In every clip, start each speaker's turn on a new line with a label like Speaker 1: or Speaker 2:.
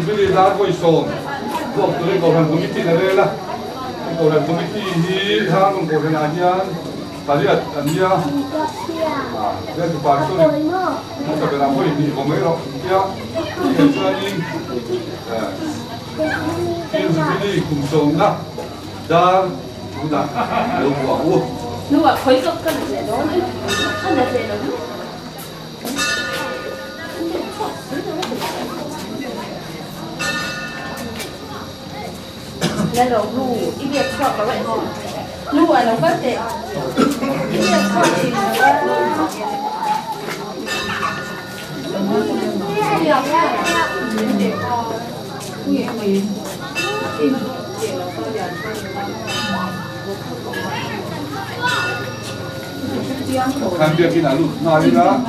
Speaker 1: Zubilidad ko isom. Kung tuloy ko ang committee na rin la. Ko ang committee hi hang ko rin anyan. Taliat anya. Then to parto ni. Mo ka pera mo ni ko mero. Ya. Ensuring. Zubili kumsom na. Dar udah. Lupa.
Speaker 2: 누가 벌써 끝났네. 너는 끝났어요. nên là lù cái việc chọn là vậy thôi lù là nó phát triển cái việc chọn thì nó
Speaker 1: Kan dia kena lu, nari lah.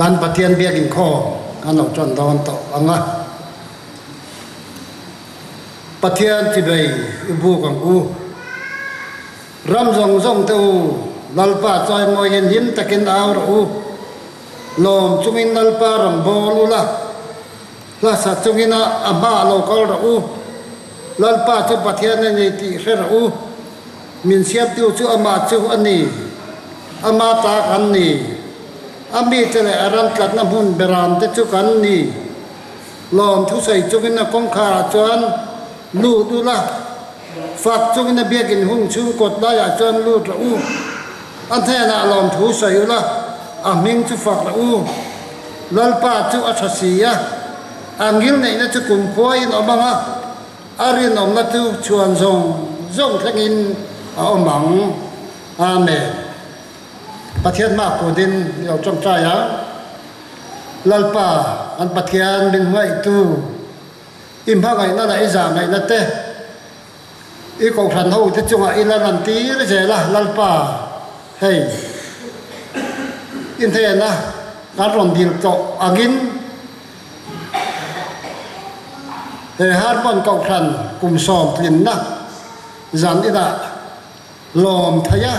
Speaker 3: an pathian biakin kho an lo chon don to anga pathian ti bei ibu kang u ram zong zong te u lalpa choi moi gen him takin aur u lom chungin lalpa ram bol u la sa chungina aba lo kal ra u lalpa chu pathian nei ti hrer u min siap tu chu ama chu ani ama ta kan ni ami chele aran tlat na mun beram te chu kan ni lom thu sai chungina kong kha chuan lu du la fak chungina biakin hung chung kot la ya chuan lu ra u an the na lom thu sai la a ming chu fak ra u lalpa chu a thasiya angil nei na chu kum khoin omanga arin om na tu chuan zong zong thangin a omang amen pathian ma ko din yo trong tra ya lalpa an pathian bin ngai tu im ha ngai na la iza ngai na te i ko than ho te chunga ila lan ti le je la lalpa hey in the na ka ron dil to agin he har bon ko than kum som tlin na zan ida lom thaya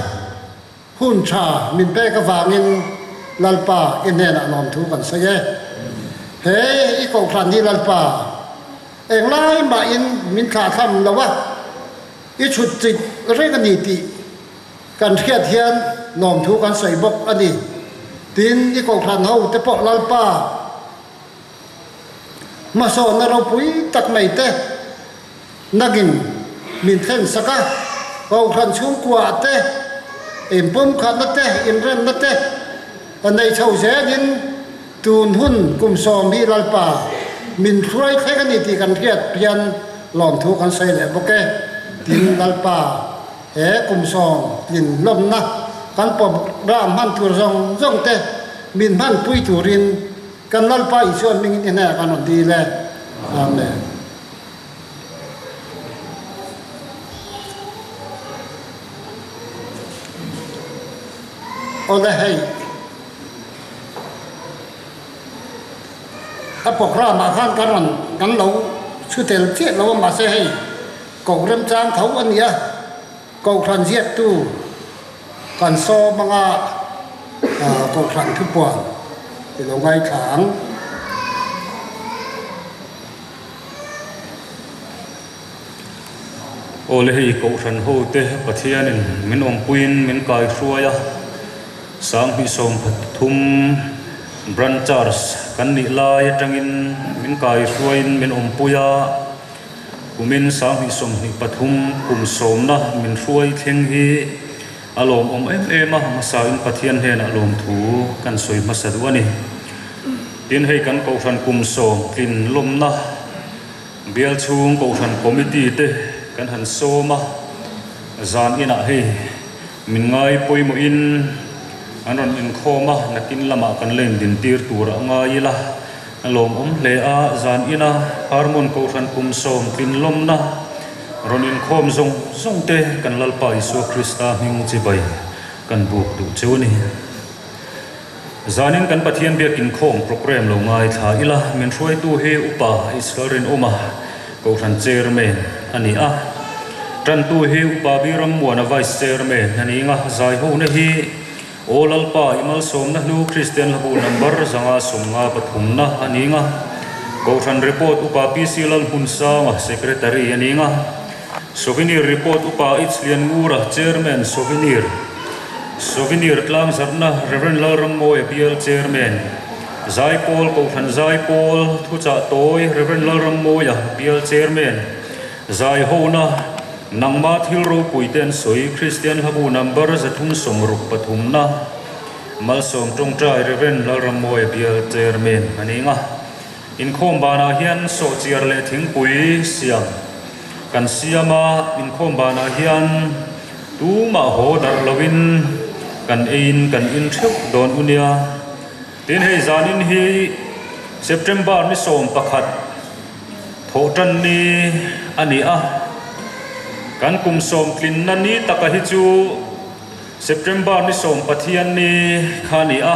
Speaker 3: hun cha min pe ka wangin lalpa in ne na lom thu kan sa ye he i ko than ni lalpa eng lai ma in min kha tham lawa i chut chi re ka ni ti kan khiat hian lom thu kan sai bok ani tin i ko than ho te po lalpa ma so na ro pui tak mai te nagin min theng saka ko khan chung kwa te em pum khan na te in rem na te anei chau je in tun hun kum som hi lalpa min thrai the kan ni ti kan riat pian lom thu kan sai le boke tin lalpa he kum som tin lom na kan pom ram han tur rong rong te min han pui turin kan lalpa i chuan ming in na kan on di le amen ole hey a pokra ma khan kan lo chu tel che lo ma se hey ko rem chang thau ania ko khan ziat tu kan so manga ko khan thu pwa ti lo ngai thang
Speaker 4: ole hi ko khan ho te pathianin min om puin min kai hruaya sang hi som thum branchers kan ni lai tangin min kai hruain min om puya kumin sang hi som ni pathum kum som na min hruai thleng hi alom om em a masa in pathian hen alom thu kan soi masadu ani tin hei kan ko khan kum som tin lom na bial chung ko khan committee te kan han soma zan ina hei min ngai poimo in anon in khoma nakin lama kan len din tir tur anga ila alom om le a zan ina harmon ko khan kum som tin lom na ron in khom zong zong te kan lalpa isu krista hing chi bai kan buk du chuni zanin kan pathian biakin khom program lo ngai tha ila min roi tu he upa islorin oma ko khan chairman ani a tran tu he upa biram wana vice chairman ani nga zai ho na hi olalpa imal som na nu christian habu number zanga somnga pathum na ani nga ko khan report upa pc lal hunsa ma secretary ani nga souvenir report upa ichlian ngura chairman souvenir tlang sarna reverend laram moy pl chairman zai pol ko khan zai pol thu cha toy reverend laram moy pl chairman zai hona nangma thilro puiten soi christian habu number zathum somruk pathum na mal som tong trai reverend laram moy pl chairman ani nga in khom bana hian so chiar le thing pui siam kan siama in khom bana hian tu ma ho dar lovin kan ein kan in thuk don unia tin hei zanin hi september ni som pakhat thotan ni ani a kan kum som tlin na ni taka hi chu september ni som pathian ni khani a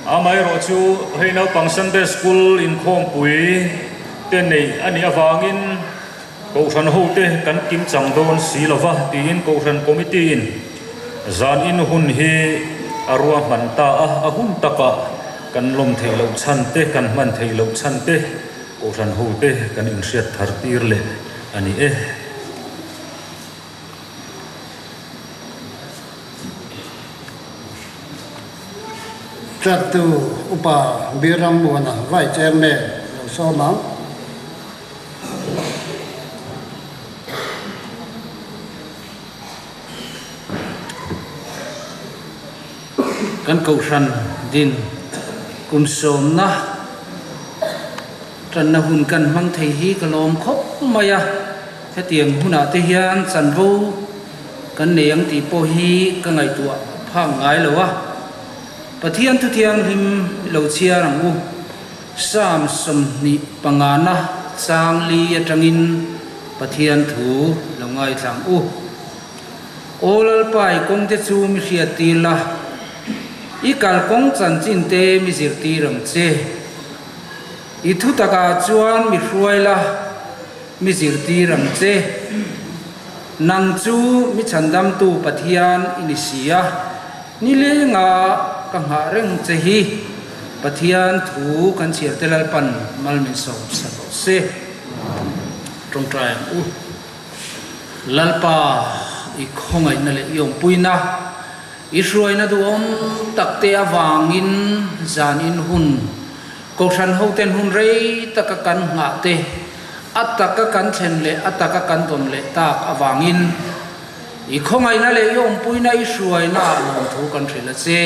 Speaker 4: amai ro chu heino pang Sunday school in khom pui ten nei ani awangin ko ran ho te kan kim chang don si lova tin ko ran committee in zan in hun hi arwa man ta a hun taka kan lom thei lo chan te kan man thei lo chan te ko ran ho te kan in riat thar tir le ani e
Speaker 3: trật tu upa biram buana vai chairman lo so mang
Speaker 5: kan cầu san din kun som na tran na hun kan mang thei hi kalom khop maya he tiang huna te hian chan vo kan neng ti po hi ka ngai tua phang ngai lowa pathian thu thiang him lo chia rang u sam som ni pangana sang li atangin pathian thu lo ngai thang u olal pai kong te chu mi hria ti la i kal kong chan chin te mi zir ti rang che i thu taka chuan mi hruai la mi zir ti rang che nang chu mi chandam tu pathian inisia ni le nga ka nga reng che hi pathian thu kan chiar telal pan mal min so sa se trong trai u lalpa i khongai na le yom puina Israel na duom takte awangin zan in hun ko san ho ten hun rei takakan nga te atakakan chen le atakakan tom le tak awangin i khongai na le yom puina Israel na lom thu kan thila che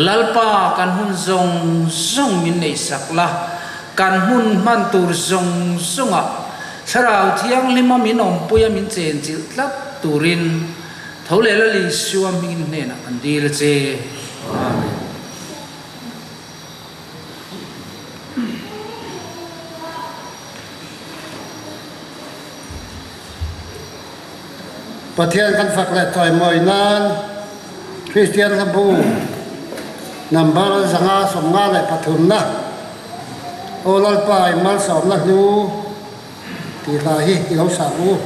Speaker 5: lalpa kan hun zong zong min nei sakla kan hun man tur zong zonga sarau thiang lima min om puya min chen chil tlat turin thấu lẽ là lý siêu mình nên là anh đi là chế amen
Speaker 3: pathian kan phak le toy moi nan Christian habu number zanga somnga le pathum na olal pai mal som na nu ti la hi lo sa u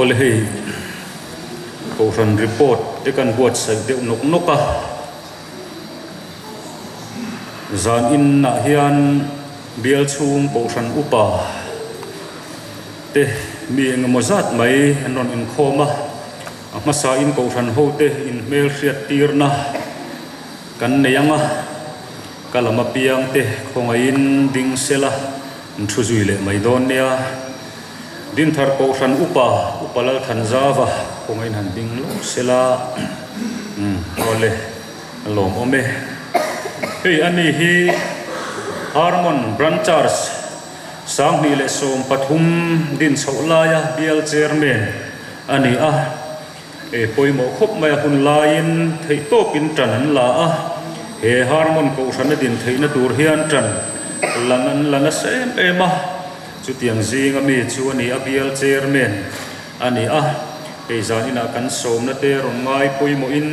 Speaker 4: ole hei ko ran report te kan buat sai de nok noka zan in na hian bial chung ko ran upa te mi engmozat mai anon in khoma masa in ko ran ho te in mel riat tirna kan neyanga kalama piang te khongain ding sela thuzui le mai don nia din thar ko ran upalal thanjawa khongain han ding lo sela ole lom ome hei ani hi Harmon Branchers sang ni le som pathum din chaulaya bial chairman ani a e poimo khop mai hun lain thei to pin tran la a he Harmon ko ran din theina tur hian tran lana sem ema chu tiang zinga mi chu ani a bial chairman ani a e zanina kan som na te ron ngai poimo in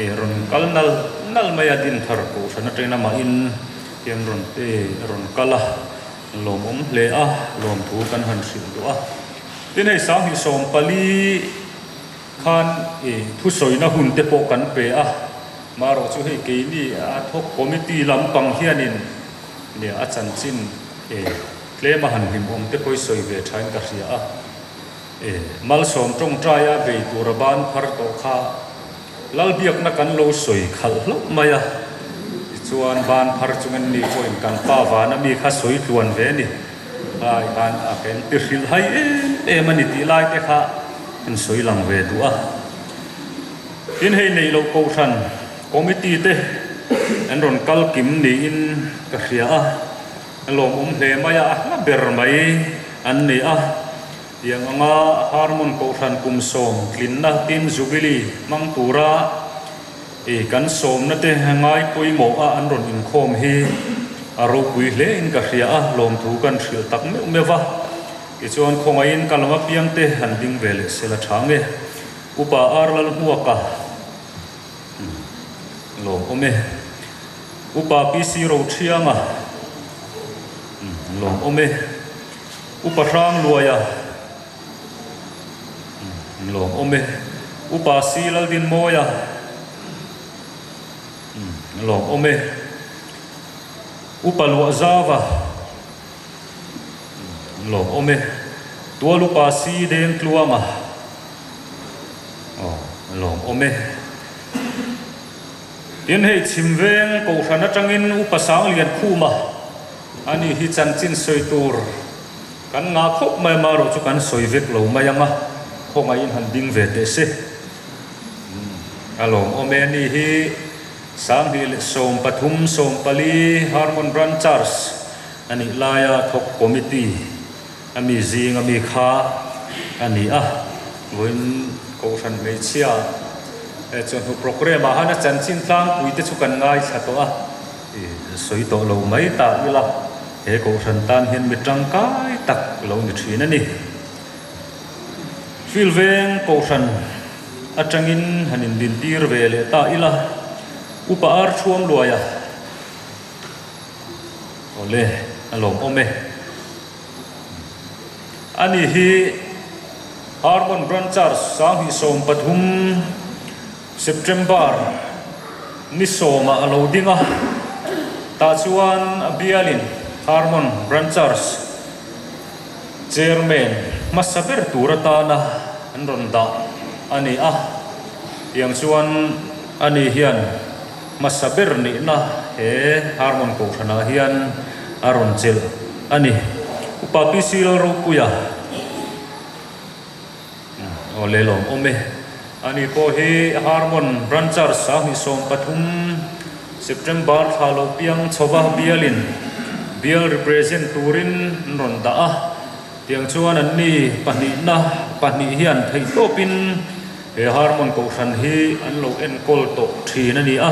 Speaker 4: e ron kalnal nal maya din thar ko ran traina ma in tiang ron te ron kala lom le a lom thu kan han sim do a tin hei sang hi som pali khan e thu soina hun te po kan pe a maro chu hei ke ni a thok committee lampang hianin ne a chan chin e klema han him om te poi soi ve thain ka ria a e mal som tong traya ve turaban phar to kha lal biak na kan lo soi khal lo maya chuan ban phar chungan ni point kan pa wana mi kha soi tuan ve ni ai kan a pen tirhil hai e mani ti lai te kha in soi lang ve du a in hei nei lo ko than committee te an ron kal kim ni in ka ria a lom hle maya na ber mai an ni a yang anga Harmon ko than kum som klin na tin jubilee mang tura e kan som na te hangai poimo a an ron in khom hi aro pui hle in ka ria a lom thu kan thil tak me mewa e chuan khongai in kalama piang te han ding vele sela thange upa arlal huaka lom ome upa pc ro thianga lom ome upa rang luaya lom ome upa silal din moya lom ome upalwa zawa lom ome tualupa si den tluama lom ome tin hei chimveng ko hrana tangin upasang lian khuma ani hi chanchin soitur kan nga khop mai maro chu kan soivek lo mayanga khonga in han ding ve te se alom ome ni hi sang hi som pathum som pali Harmon Branchers ani laya thok committee ami zing ami kha ani a win ko ran me chia e chon hu program a hana chanchin tlang pui te chu kan ngai thato a e soi to lo mai ta ila e ko ran tan hian mi tang kai tak lo ni thina ni filveng ko ran atangin hanin din tir vele ta ila upa ar chuam luaya ole alom ome ani hi Harmon Branchers sang hi som pathum September ni soma alo dinga ta chuan bialin Harmon Branchers chairman masaber turata na anronda ani a yang chuan ani hian masaber ni na he Harmon ko thana hian aron chel ani upapi sil ro puya ole lom ome ani po hi Harmon Branchers sang hi som pathum September thalo piang choba bialin bial represent turin ronda a tiang chuan an ni pani hian thei topin he Harmon ko than hi an lo en kol to thina ni a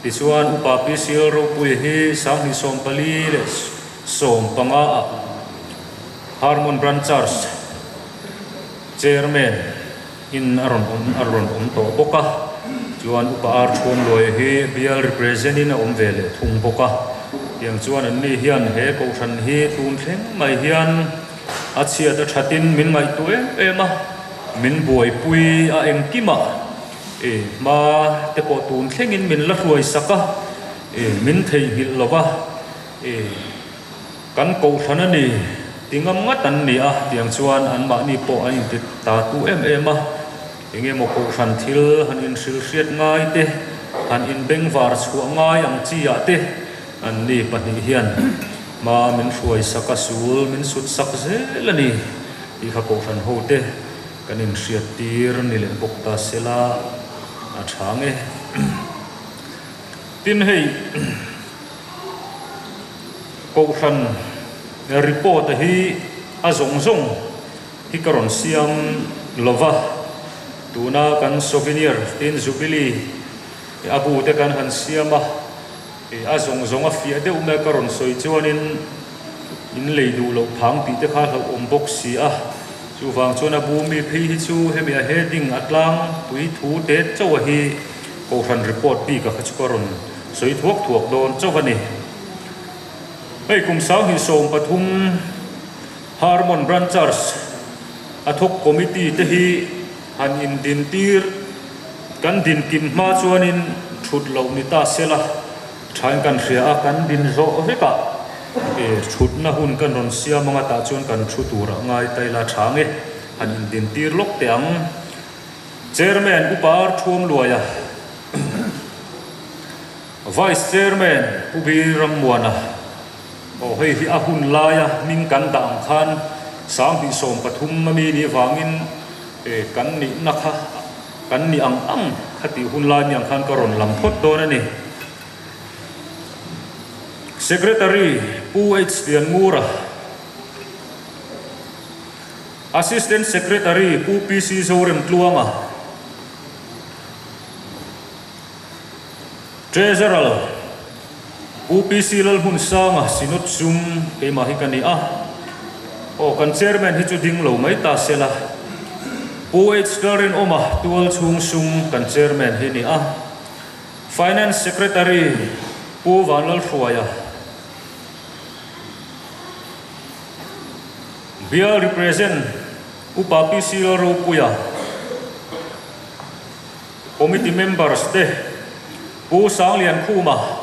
Speaker 4: ti chuan upapi sil ro pui hi sang hi som pali le som panga a Harmon Branchers chairman in aron to boka chuan upa ar thum loi hi bial represent in om vele thung boka tiang chuan an ni hian he ko than hi tun thleng mai hian achia ta thatin min ngai tu ema min buai pui a eng kima ma te po tun thlengin min la ruai saka min thei hil lova kan ko thana ni tingam ngatan ni a tiang chuan an ma ni po an ti ta tu em a enge mo ko than thil han in sil hriat ngai te han in beng var chhuah ngai ang chi a te an ni pahnih hian ma min ruai saka sul min sut sak zel ani i kha ko than ho te kan in hriat tir ni le bok ta sela a thange tin hei ko than report hi a zong zong hi karon siam lova tuna kan souvenir tin jubilee abu te kan han siama a zong zong a fia de ume karon soi chuanin in leidu lo phang pi te kha lo om box si a chu wang chona bu mi phi hi chu hemi a heading atlang pui thu te chaw hi ko than report pi ka chu karon soi thuak don chawani hei kum sang hi som pathum Harmon Branchers athok committee te hi han in din tir kan din kim ma chuanin thut lo ni ta sela thain kan hria a kan din zo veka thut na hun kan ron sia manga ta chuan kan thu tur ngai taila thange han in din tir lok teang chairman upar thum luaya vice chairman ubiram muana hei hi ahun laya ming kan dang khan sang hi som pathum mi ni wangin kan ni nakha kan ni ang khati hun la ni ang khan karon lam phot don ani secretary pu h dian mura assistant secretary pu pc zorem tluanga treasurer UPC lal hun sanga sinut sum ke mahi kani a kan chairman hi chu ding lo mai ta sela PH darin oma tual chung sum kan chairman hi ni a finance secretary pu wanal fuaya bia represent upa PC ro puya committee members te pu sang lian khuma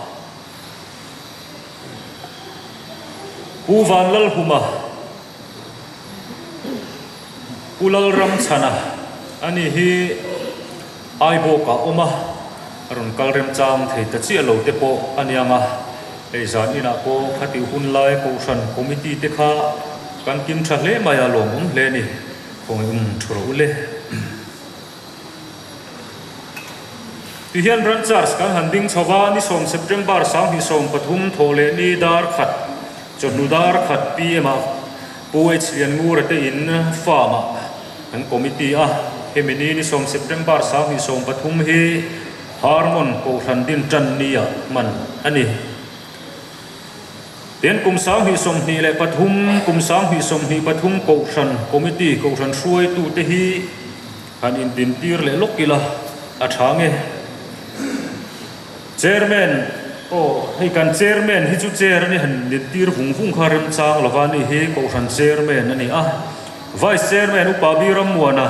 Speaker 4: Uvan lal huma ulal ram chana ani hi aibo ka oma aron kalrem chang thei ta chi lo te po anianga ei zan ina ko khati hun lai ko san committee te kha kan kim tha hle maya lom hle ni khong thuro le ti hian Branchers kan handing chawa ni som September sang hi som pathum thole ni dar khat Jodnudar khat PMA PH lian ngur te in fama an committee a hemini ni som September sang hi som pathum hi Harmon ko than din tran nia man ani ten kum sang hi som ni le pathum kum sang hi som hi pathum ko than committee ko than suai tu te hi an in din tir le lokila a thange chairman hei kan chairman hi chu chair ani han ni tir hung kharem chang lawani he ko than chairman ani a vice chairman upa biram muana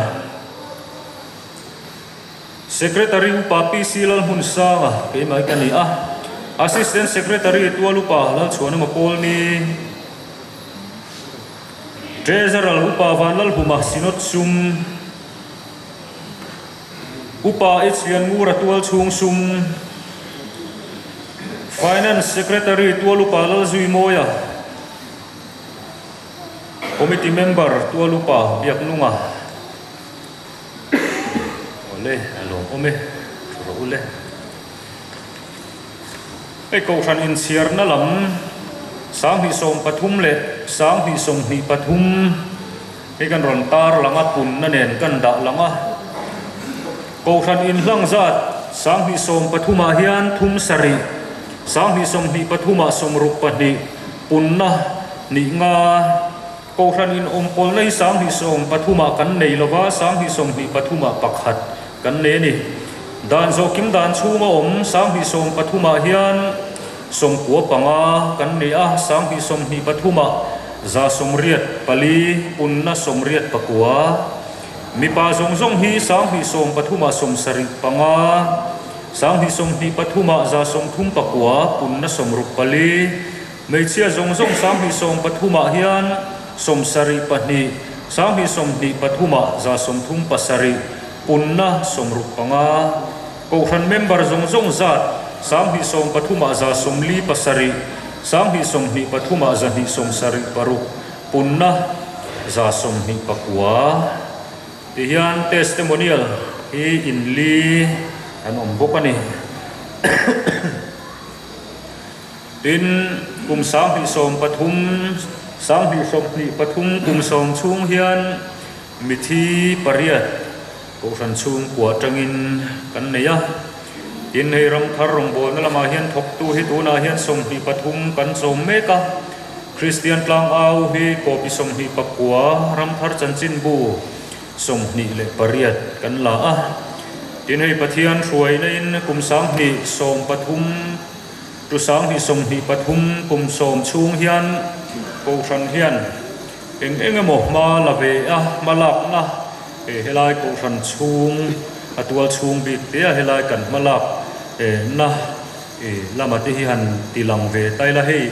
Speaker 4: secretary upa PC lal hun sanga ke mai kani a assistant secretary tualupa lal chuan ma pol ni treasurer upa van lal huma sinot sum upa hlian ngura tual chung sum finance secretary tualupa lal zui moya committee member tualupa biak nunga ole alo ome thuro ule ei ko than in siar na lam sang hi som pathum le sang hi som hi pathum ei kan ron tar langa pun na nen kan da langa ko than in hlang zat sang hi som pathuma hian thum sari sang hi som hi pathuma som rup pani punna ni nga ko than in pol nei sang hi som pathuma kan nei lova sang hi som hi pathuma pakhat kan ne ni dan zo kim dan chunga sang hi som pathuma hian som puwa panga kan ne a sang hi som hi pathuma za som riat pali punna som riat pakua mi pa zong zong hi sang hi som pathuma som sari panga sang hi som hi pathuma za som thum pakwa punna som rupali meichia zong zong sang hi som pathuma hian som sari pahni sang hi som hi pathuma za som thum pasari punna som rupanga ko khan member zong zong zat sang hi som pathuma za som li pasari sang hi som hi pathuma za hi som sari paru punna za som hi pakwa tihian testimonial hi in li an bokani tin kum sang hi som pathum sang hi som hi pathum kum som chung hian mithi pariat ko ran chung kwa tangin kan neya in hei ram thar rong bol na lama hian thok tu hi tuna hian som hi pathum kan som meka Christian tlang au hi ko pi som hi pakwa ram thar chanchin bu som ni le pariat kan la a in hei pathian ruai na in kum sang hi som pathum tu sang hi som hi pathum kum som chung hian ko ran hian eng mo ma la ve a malak na helai ko ran chung atual chung bi te helai kan malak na lama te hi han tilang ve tai la hei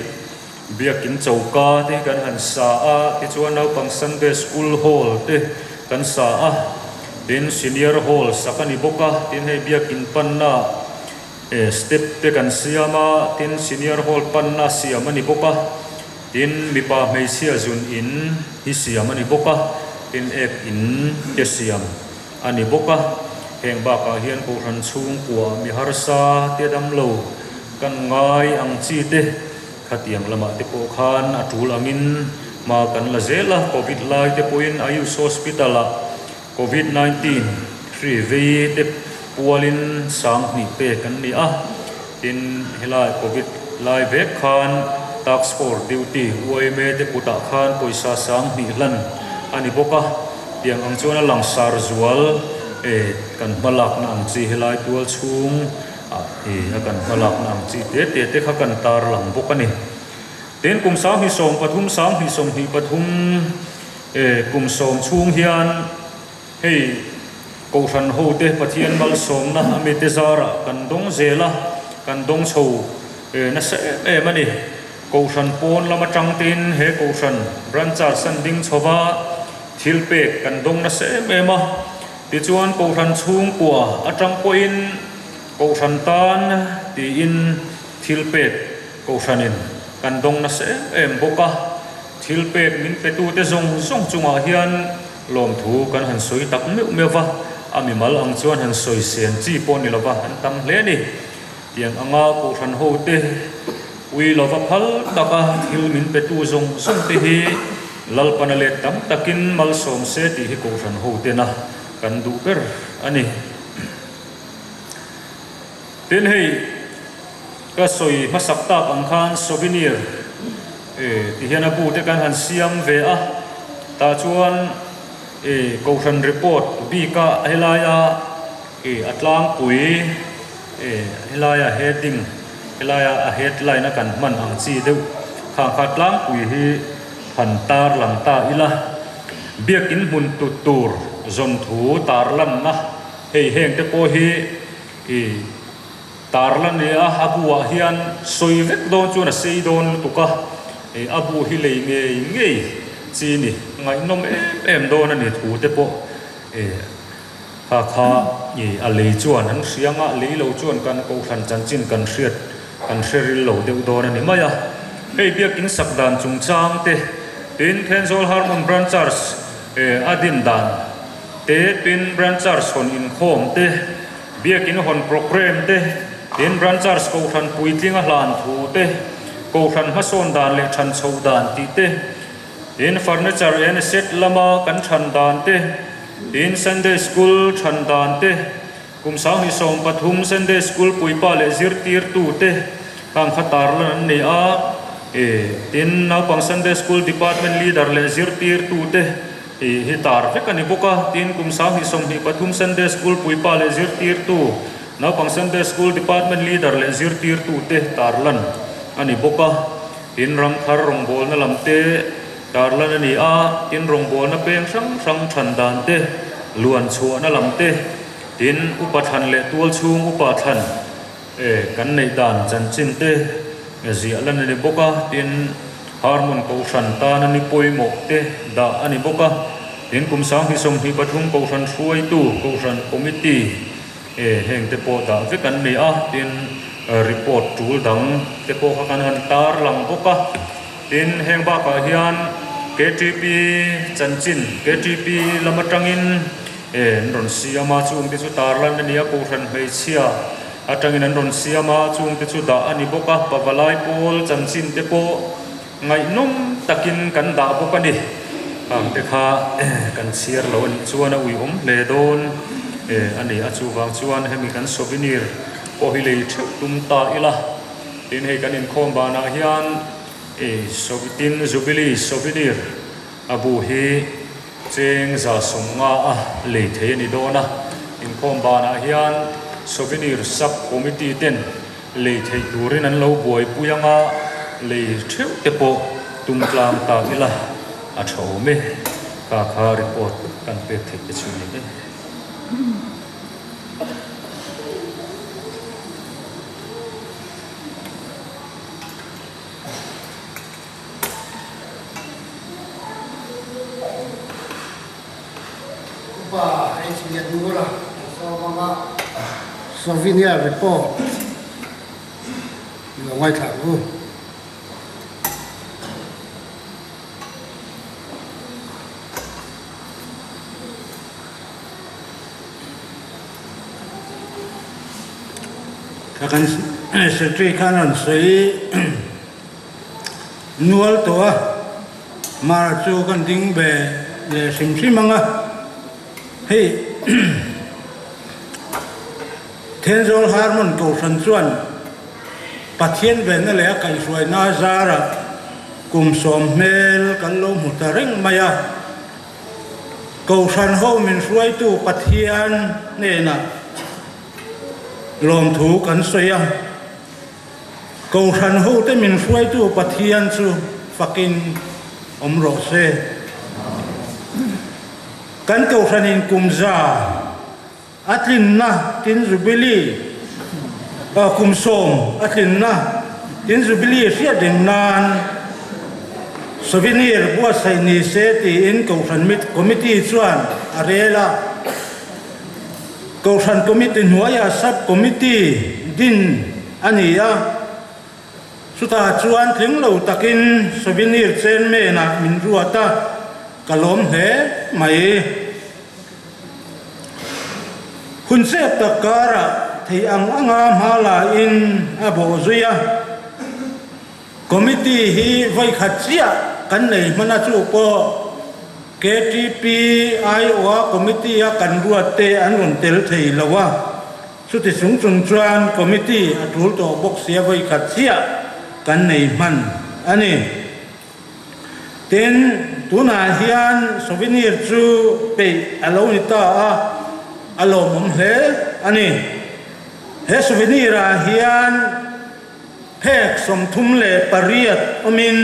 Speaker 4: biakin chauka te kan han sa a ti chuan nau pang Sunday school hall te kan sa a tin senior hall sakani boka tin hei biakin panna step te kan siama tin senior hall panna siamani boka tin mipa meisia zun in hi siamani boka tin ek in te siam ani boka heng ba ka hian ko ran chung kwa mi harsa te dam lo kan ngai ang chi te khatiang lama te po khan atul angin ma kan la zela covid lai te poin ayus hospital covid 19 free ve te pualin sang ni pe kan ni a tin helai covid lai ve khan tax for duty uai me te puta khan poisa sang ni lan ani boka tiang ang chona lang sar zual kan malak na ang chi helai tual chung kan malak na ang chi te kha kan tar lang bokani ten kum sang hi som pathum sang hi som hi pathum kum som chung hian hei ko ran ho te pathian mal som na ame te zara kan dong zela kan dong chho na se mani ko ran pon lama tang tin he ko ran branchar san ding chowa thilpe kan dong na se ma ti chuan ko ran chung kwa atang poin ko ran tan ti in thilpe ko ranin kan dong na se boka thilpe min pe tu te zong zong chunga hian lom thu kan han soi tak mewa ami mal ang chuan han soi sen chi pon ni lova han tam hle ni tiang anga ko ran ho te ui lova phal taka thil min pe tu zong zong te hi lal panale tam takin mal som se ti hi ko ran ho te na kan du ber ani tin hei ka soi masakta ang khan souvenir ti hian abu te kan han siam ve a ta chuan ko ran report bi ka helaya atlang pui helaya heading helaya a headline kan man ang chi deu khang khatlang pui hi han tar lang ta ila biakin mun tutur zon thu tar lan na hei heng te po hi tarlan ne a abuwa hian soi vek don chu na sei don tuka abu hi lei nge chi ni ngai nom em don ani thu te po kha ni a lei chuan an hrianga lei lo chuan kan ko khan chan chin kan hriat kan sheril lo deu don ani maya hei biakin sakdan chung chang te tin Kensol Harmon Branchers adin dan te pin Branchers hon in khom te biakin hon program te tin Branchers ko khan puitlinga hlan thu te ko khan mason dan le than chho dan ti te in furniture and set lama kan than dan te in Sunday school than dan te kum sang hi som pathum Sunday school puipa le zir tir tu te kang khatar lan ni a tin na pang Sunday school department leader le zir tir tu te hi tar fe kan boka tin kum sang hi som hi pathum Sunday school puipa le zir tir tu na pang Sunday school department leader le zir tir tu te tarlan ani boka in ram thar rong bol na lamte tarlan ani a in rong bol na peng sang sang than dan te luan chua na lam te tin upathan le tual chung upathan kan nei dan chan chin te zia lan ni boka tin harmon ko san ta na ni poimo te da ani boka tin kum sang hi som hi pathum ko san suai tu ko san committee heng te po da ve kan nei a tin report tool dang te po kha kan han tar lang boka tin heng ba ka hian KTP chanchin KTP lamatangin ron siama chung te chu tarlan ania ko ran hei chia atangin an ron siama chung te chu da ani boka pawalai pol chanchin te po ngai nom takin kan da boka ni ang te kha kan chiar lo ani chuana ui le don ani a chu wang chuan hemi kan souvenir po hi le tum ta ila tin hei kan in khom ba na hian sovitin jubilee souvenir abu hi cheng za songa a le the ni dona in khom ba na hian souvenir sub committee ten le thei turin an lo boi puyanga le theu te po tum tlang ta ila a tho me ka kha report kan pe thei te chu ni
Speaker 3: souvenir report là ngoài thẳng luôn
Speaker 6: các anh sẽ truy khăn sẽ nuôi tổ mà cho con tính về để xem mang á hey thiên dol harmon cầu san chuan pathian về nó lẽ cái suy na ra ra cùng som mel kan lo mu ta reng maya cầu san ho min suy tu pathian nè na lom thu kan soya cầu san ho te min suy tu pathian chu fucking ro se kan cầu san in kum za atlin na tin jubilee kum som atlin na tin jubilee sia ding nan souvenir bua sai ni se ti in cầu san mit committee chuan arela cầu san committee nuaya sub committee din ania suta chuan thing lo takin souvenir chen me na min ruata kalom he mai hun sep takara thì anga mala in abo zuya committee hi vai khatsia kan nei mana chu po KTP IOA committee a kan ruate an ron tel thei lawa su ti sung chuan committee atul to box sia vai khatsia kan nei man ani ten tuna hian souvenir chu pe alo ni ta alo mom he ani he souvenir a hian phek som thum le pariat omin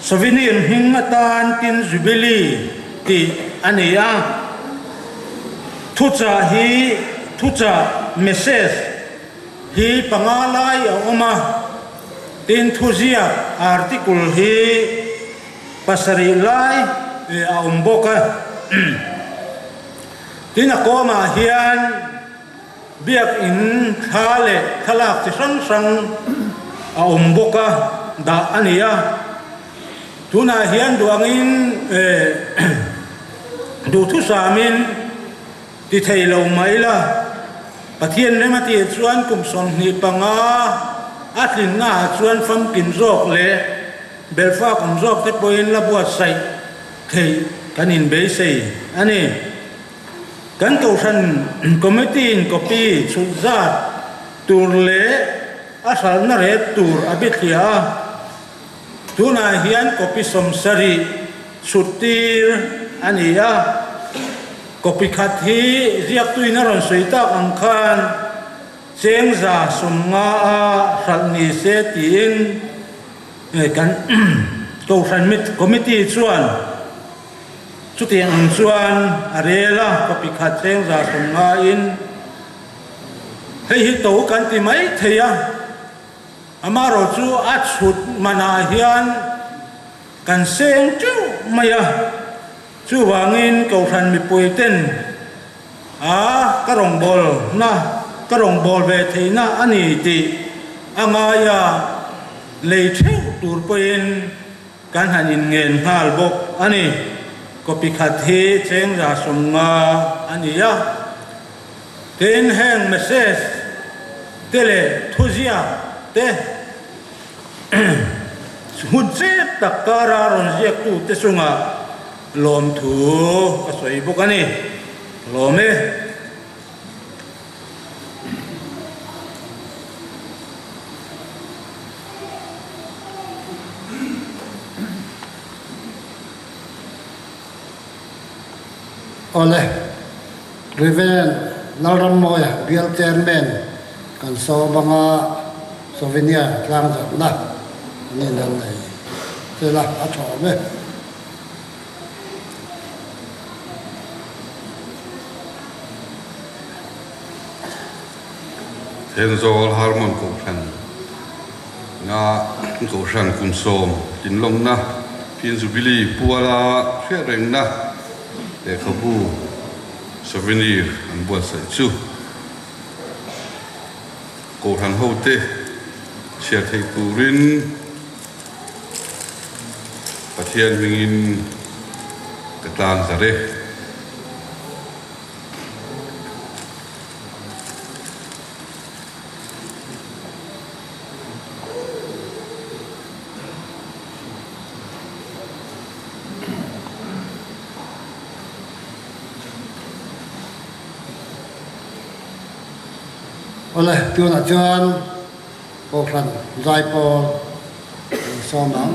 Speaker 6: souvenir hingatan tin jubilee ti ania thucha message hi pangalai oma tin thuzia article hi pasari lai a umboka tin a koma hian biak in khale khalak chi sang a umboka da ania tuna hian duangin du thu samin ti theilo maila pathian le mati chuan kum son ni panga atlin na chuan fam kin jok le belfa kum jok te poin la buat sai thei kanin be sei ani kan ko san committee in copy chuzat tur le asal na re tur abithia tuna hian copy somsari sutir ania copy khat hi riak tuina ron soita angkhan chengza sumnga a salni se tin kan ko san mit committee chuan ชุดที่อันส่วนอะไรล่ะก็พิคัดเสียงราสงงาอินให้ฮิตโตกันที่ไม่เทียอามาเราจูอัดสุดมานาเฮียนกันเสียงจูไม่อะจูวางินเก่าทันมีปุยเต้นกระรองบอลนะกระรองบอลเวทีนะอันนี้ที่อ่างายาเลยเที่ยวตูร์เป็นการหันเงินหาลบกอันนี้ก็พิคัดเฮเชิงราสงงาอันนี้ยะเต็นแห่งเมสเซสเตเลทุเซียเตหุ่นเจ็บตักการารอนเจียกูเตสุงาลมถูก็สวยบุกันนี่ลม
Speaker 3: โอเลรีเวนนารมอยเบียลเจนเมนกันโซบังอาโซเวเนียกลางจับนะนี่นั่นเลยเสร็จละอัชอบไหม
Speaker 1: เห็นโซลฮาร์มอนกูชันงากูชันกุมโซมกินลงนะพินสุบิลีปัวลาเชื่อเร่งนะแต่ขบูสวินีร์อันบัวใส่ชูกูชันโฮเตเชียร์เทตูรินปะเทียนวิงินกระตานสะเร
Speaker 3: โอเลตัวนักจวนโอครันใจปอสอมัง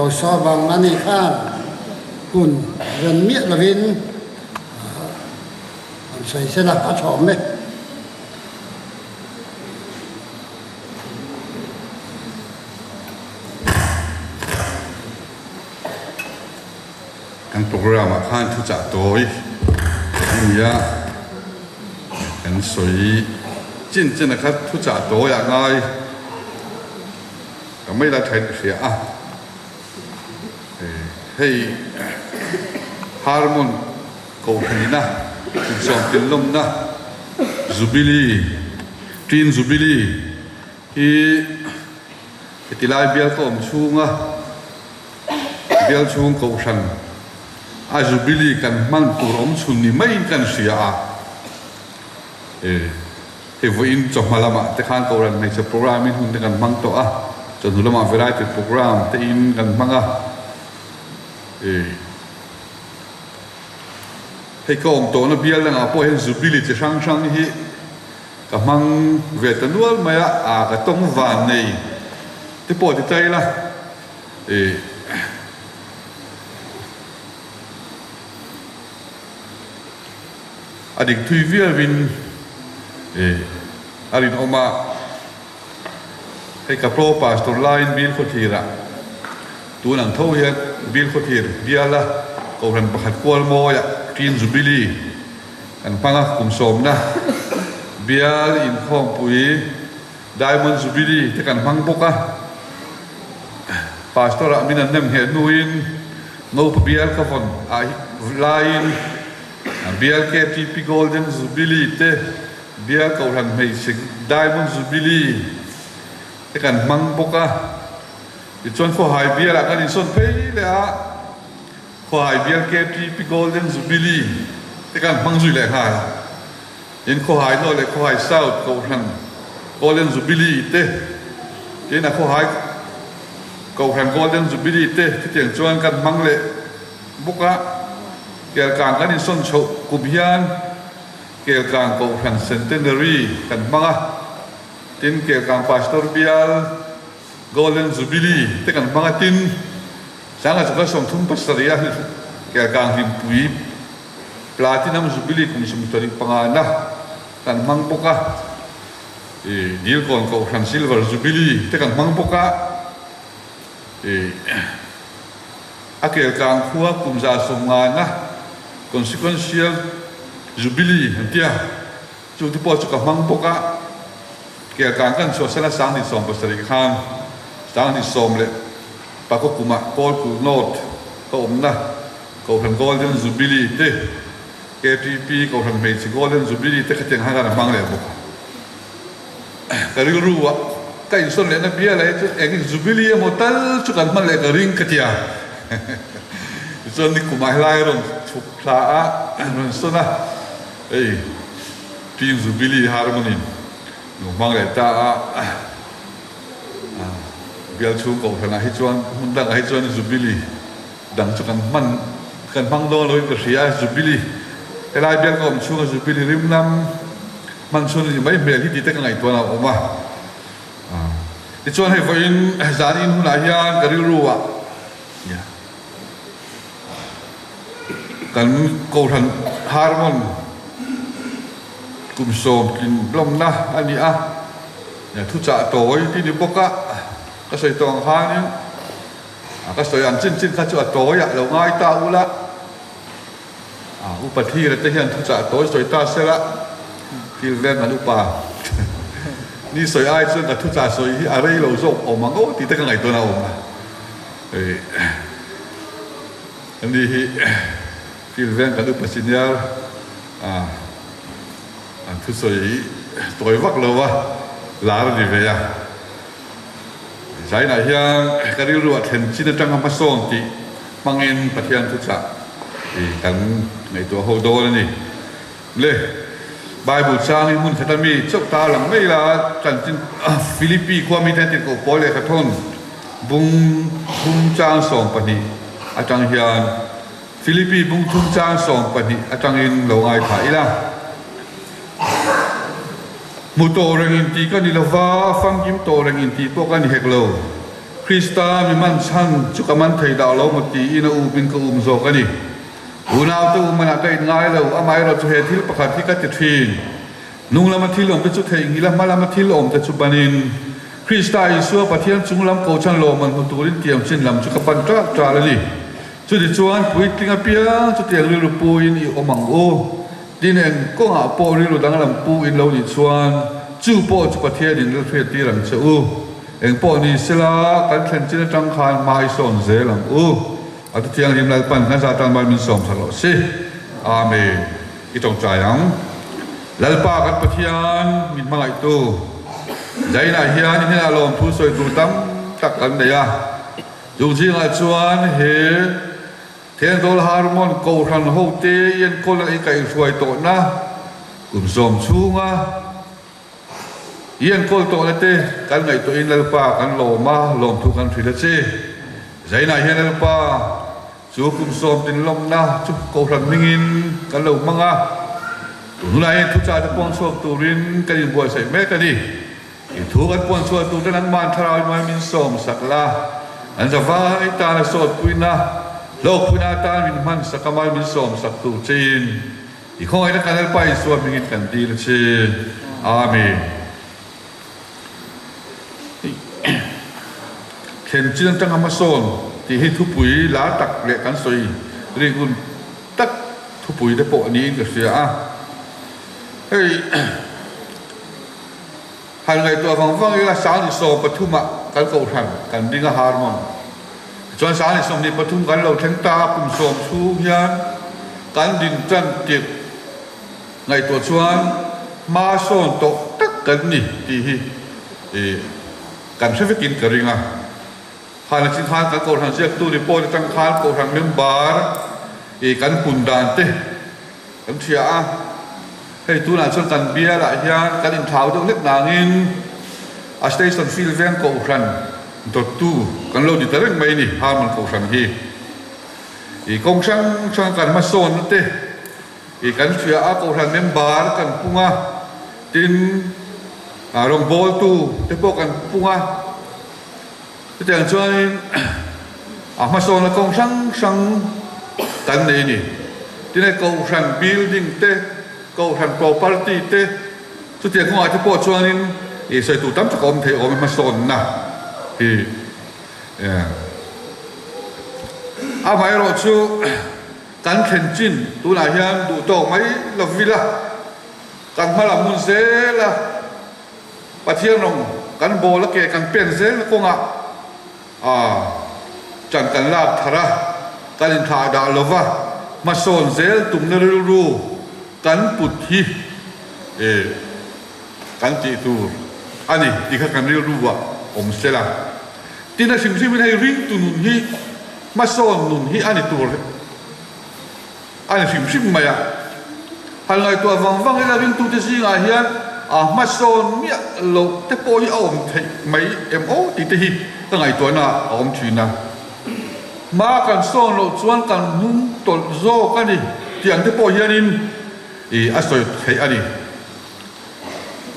Speaker 3: cầu so bằng mani khan kun gần miết là vin xây sẽ là phát hỏng đấy
Speaker 1: kan program khan thu cha toi nia kan soi chin chin khat thu cha toi ya ngai ka mai la thai sia a hey harmon ko na som tin lom na zubili tin zubili hi tilai bial ko chunga bial chung ko san a zubili kan man turom chuni mai kan sia a he voin chok malama te khan ko ran mai che program in hun kan mang to a cho nu lama variety program te in kan manga he ko om to na bial na po hen zubili che sang sang hi ka mang ve tanual maya a ka tong van nei te po te tai la adik thui vial vin arin oma he ka pro pastor line bil khothira tu nang tho hian bil khothir biala ko ran pakhat kwal mo ya tin zubili kan panga kum som na bial in khom pui diamond zubili te kan mang boka pastor amina nem he nuin no bial ka von ai line bial KTP golden zubili te bial ko ran mei sing diamond zubili te kan mang boka i chon kho hai bial kan in son pei le a kho hai bial KTP golden zubili te kan mang zui le ha in kho hai no le kho hai south ko ran golden zubili te in a kho hai ko ran golden zubili te tiang chuan kan mang le boka kel kang kan in son chho kubian kel kang ko ran centenary kan manga tin kel kang pastor bial golden jubilee te kan manga tin sanga sa som thum pastoria kel kang him pui platinum jubilee kum sum tori pangana kan mang boka dil kon ko ran silver jubilee te kan mang boka akel kang khua kum za som ngana consequential jubilee antia chu tu po chu ka mang boka ke kan kan so sala sang ni som pasari khan sang ni som le pa ko kuma kol ku note ko omna ko han golden jubilee te KTP ko han mei golden jubilee te khateng ha na mang le boka ka ri ruwa ka in son le na bia le chu eng jubilee mo tal chu kan man le ka ring katia son ni kuma lai ron chuk sa a ron sona tin zubili harmony no mang le ta a bial chu ko thana hi chuan hun dang hi chuan zubili dang chu kan mang do loi ka ria zubili elai bial ko chu zubili rim nam man chu ni mai mel hi ti te ka ngai to na oma ti chuan he voin zanin hun a hian ka ri ruwa ya kan ko than harmon kum som kin blom na ani a ya thu cha toi ti ni boka ka soi tong hanin ka soi an chin chin ka chu toi ya lo ngai ta ula upathi ra te hian thu cha toi soi ta sela kil ven an upa ni soi ai chu ka thu cha soi hi arei lo zo o mango ti te ka ngai to na o ma ani hi kil ven ka upa senior an thu soi toi vak lo wa lar ni ve ya sai na hian ka ri ruat hen chin tang ma song ti mangin pathian thu cha kan ngai to ho do ni le bible chang mun khatami chok ta lang mai la kan chin philippi ko mi ten ko pole ka thon bung chang song pani atang hian philippi bung thum chang song pani atang in lo ngai tha ila mu to reng in ti kan ni lova fam kim to reng in ti po kan hek lo Krista mi man chan chu ka man thei da lo mo ti in u bin ko zo ka ni unaw tu man ka in ngai lo amai ro chu he thil pakhat thi ka ti thin nung lam thil om pe chu thei ngi la ma lam thil om te chu banin Krista Isu pathian chung lam ko chan lo man hu turin tiam chin lam chu ka pan tra tra la ni chu di chuan pui tlinga pia chu tiang ri ru pu in I omang o din en ko nga po ri ru dang lam pu in lo ni chuan chu po chu pathian in lo thwe ti ram che u eng po ni sela kan thlen chin tang khan mai son ze lam u at tiang rim lai pan kan sa tan mal min som sa lo si amen I tong chayang lalpa kan pathian min mangai tu dai na hian in a lom thu soi tu tam tak kan ne ya dù chi nga chuan he thiên dol harmon ko ran ho te yen ko la kai suai to na kum som chunga yen ko to la te kan ngai to in lalpa kan lo ma lom thu kan thila che dai na hian lalpa chu kum som tin lom na chu ko ran mingin kan lo manga tu lai thu cha ta pon so tu rin kan in boi sai me ka ni I thu kan pon so tu tan man tharai ma min som sakla an za vai ta na so puina lok puina ta min man sakamai min som sak tu chin I khoi na kan pai so mingin kan ti la che amen khen chin tang amason ti hi thu pui la tak le kan soi ri gun tak thu pui de po ni ka sia a hey han ngai to vang ila sang ni so pathuma kan ko than kan dinga harmon chuan sang ni som ni pathum kan lo theng ta kum som thu hian kan din chan tik ngai to chuan ma son to tak kan ni ti hi kan sevekin karinga han chin khan kan ko than siak tu ni po tang khan ko than member kan pundan te kan thia a hey tu na chuan kan bia la hian kan in thau deuh lek nangin a station field veng ko ran dot tu kan lo di tareng mai ni ha man ko ran hi I kong sang kan ma son te I kan thia a ko ran member kan punga tin rong bol tu te po kan punga te tang chuan a ma son la kong sang kan nei ni tin ai ko ran building te câu thành property te số tiền không ai thì bỏ cho nên thì xây tụ tắm cho con thấy ôm mà son na thì mai rồi chú cán khen chín tu là hiền đủ to mấy là villa cán mà làm muốn dễ là bắt thiên nông cán bò là kẻ cán pen dễ là con chẳng cán làm thà cán thà đã lova mà son dễ tụng nơi ru kan put hi kan ti tu ani ikha kan ri ruwa om sela tina sim nei ring tu nun hi ma son nun hi ani tur ani sim maya hal ngai tu wang ila ring tu te si nga hian ma son mi lo te po hi om thei mai em o ti te hi ta ngai tu na om thina ma kan son lo chuan kan nung tol zo ka ni tiang te po hianin asoi thei ani